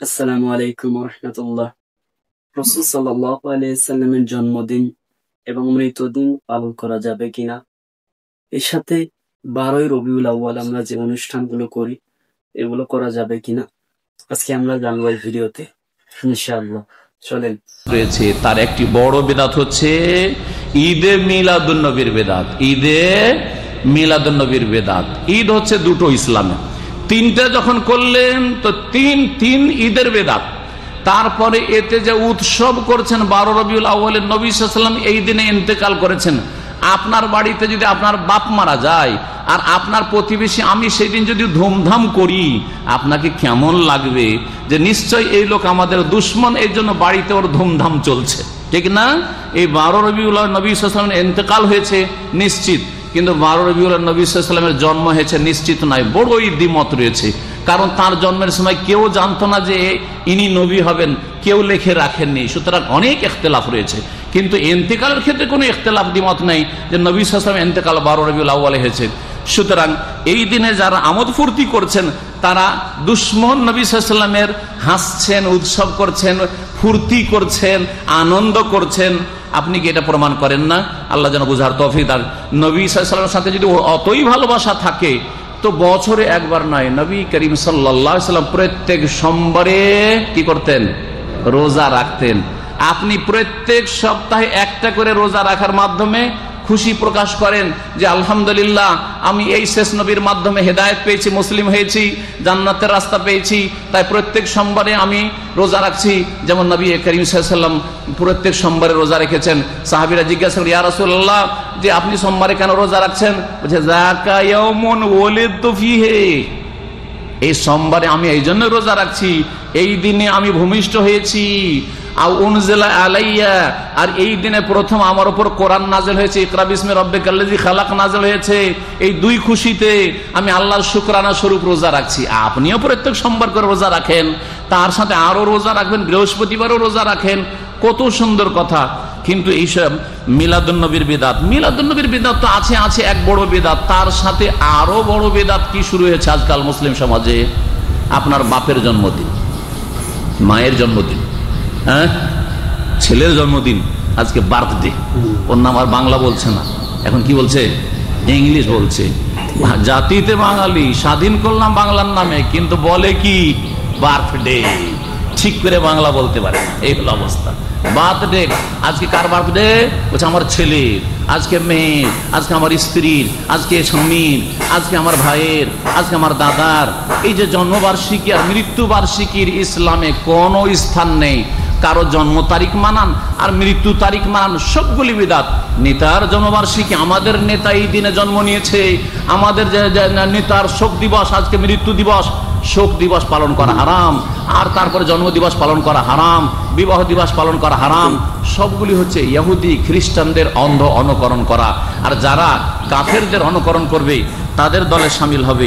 আসসালামু আলাইকুম রহমতুল্লাহ। রাসূল সাল্লাল্লাহু আলাইহি সাল্লামের জন্মদিন এবং মৃত্যুদিন পালন করা যাবে কিনা, এর সাথে 12ই রবিউল আউয়াল আমরা যে অনুষ্ঠানগুলো করি এগুলো করা যাবে কিনা আজকে আমরা জানবো এই ভিডিওতে ইনশাআল্লাহ। চলেন। রয়েছে তার একটি বড় বেদাত হচ্ছে ঈদে মিলাদুন্নবীর বেদাত। ঈদে মিলাদুন্নবীর বেদাত। ঈদ হচ্ছে দুটো ইসলামে, তিনটা যখন করলেন তো তিন ঈদের বেদাত। তারপরে এতে যে উৎসব করছেন 12 রবিউল আউয়ালে নবী সাল্লাল্লাহু আলাইহি ওয়াসাল্লাম এই দিনে ইন্তেকাল করেছেন। আপনার বাড়িতে যদি আপনার বাপ মারা যায় আর আপনার প্রতিবেশী আমি সেই দিন যদি ধুমধাম করি, আপনাকে কেমন লাগবে যে নিশ্চয় এই লোক আমাদের দুশ্মন, এই জন্য বাড়িতে ওর ধুমধাম চলছে, ঠিক না? এই 12 রবিউল আউয়াল নবী সাল্লাল্লাহু আলাইহি ওয়াসাল্লামের ইন্তেকাল হয়েছে নিশ্চিত, কিন্তু 12 রবিউল আউয়াল নবী সাল্লাল্লাহু আলাইহি ওয়াসাল্লামের জন্ম হয়েছে নিশ্চিত নয়। বড়ই দ্বিমত রয়েছে, কারণ তার জন্মের সময় কেউ জানতো না যে ইনি নবী হবেন, কেউ লিখে রাখেননি, সুতরাং অনেক ইখতিলাফ রয়েছে। কিন্তু ইন্তেকালের ক্ষেত্রে কোনো ইখতিলাফ দ্বিমত নেই যে নবী সাল্লাল্লাহু আলাইহি ওয়াসাল্লামের ইন্তেকাল 12 রবিউল আউয়ালে হয়েছে। সুতরাং এই দিনে যারা আমোদ ফুর্তি করছেন তারা দুশ্মন নবী সাল্লাল্লাহু আলাইহি ওয়াসাল্লামের, হাসছেন, উৎসব করছেন, ফুর্তি করছেন, আনন্দ করছেন। আপনি কি এটা প্রমাণ করেন না? আল্লাহ যেন বুঝার তৌফিক দান। নবী সাল্লাল্লাহু আলাইহি ওয়াসাল্লামের সাথে যদি অতই ভালোবাসা থাকে তো বছরে একবার নয়, নবী করিম সাল্লাল্লাহু আলাইহি ওয়াসাল্লাম প্রত্যেক সোমবারে কি করতেন? রোজা রাখতেন। আপনি প্রত্যেক সপ্তাহে একটা করে রোজা রাখার মাধ্যমে খুশি প্রকাশ করেন যে আলহামদুলিল্লাহ আমি এই শেষ নবীর মাধ্যমে হেদায়েত পেয়েছি, মুসলিম হয়েছি, জান্নাতের রাস্তা পেয়েছি, তাই প্রত্যেক সোমবারে আমি রোজা রাখছি। যেমন নবী করিম সাল্লাল্লাহু আলাইহি ওয়াসাল্লাম প্রত্যেক সোমবারে রোজা রেখেছেন। সাহাবীরা জিজ্ঞাসা করেন, ইয়া রাসূলুল্লাহ, যে আপনি সোমবারে কেন রোজা রাখছেন? বলছে যাকা ইয়াউমুন ওয়ালিদতু ফীহি, এই সোমবারে আমি এই জন্য রোজা রাখছি, এই দিনে আমি ভূমিষ্ঠ হয়েছি। আও উনজিলা আলাইয়া, আর এই দিনে প্রথম আমার উপর কোরআন নাযিল হয়েছে, ইকরা বিসমি রাব্বিকাল্লাযী খালাক নাযিল হয়েছে। এই দুই খুশিতে আমি আল্লাহর শুকরানা স্বরূপ রোজা রাখছি। আপনিও প্রত্যেক সোমবার করে রোজা রাখেন, তার সাথে আরো রোজা রাখবেন, বৃহস্পতিবারও রোজা রাখেন, কত সুন্দর কথা। কিন্তু এইসব মিলাদুন্নবীর বিদআত, মিলাদুন্নবীর বিদআত তো আছে এক বড় বিদআত, তার সাথে আরো বড় বিদআত কি শুরু হয়েছে আজকাল মুসলিম সমাজে? আপনার বাপের জন্মদিন, মায়ের জন্মদিন, হ্যাঁ, ছেলের জন্মদিন, আজকে বার্থডে। ওর নাম আর বাংলা বলছে না, এখন কি বলছে? ইংলিশ বলছে। জাতিতে বাঙালি, স্বাধীন করলাম বাংলার নামে, কিন্তু বলে কি? বার্থডে। ঠিক করে বাংলা বলতে পারে না, এই হলো অবস্থা। বার্থডে, আজকে কার বার্থডে? বলছে আমার ছেলের, আজকে মেয়ের, আজকে আমার স্ত্রীর, আজকে স্বামীর, আজকে আমার ভাইয়ের, আজকে আমার দাদার। এই যে জন্মবার্ষিকী আর মৃত্যু বার্ষিকীর ইসলামে কোনো স্থান নেই। কারো জন্ম তারিখ মানান আর মৃত্যু তারিখ মানান, সবগুলি বিদআত। নেতার জন্মবার্ষিকী, আমাদের নেতা এই দিনে জন্ম নিয়েছে, আমাদের যে নেতার শোক দিবস, আজকে মৃত্যু দিবস, শোক দিবস পালন করা হারাম, আর তারপরে জন্ম দিবস পালন করা হারাম, বিবাহ দিবস পালন করা হারাম। সবগুলি হচ্ছে ইহুদি খ্রিস্টানদের অন্ধ অনুকরণ করা। আর যারা কাফেরদের অনুকরণ করবে তাদের দলে শামিল হবে।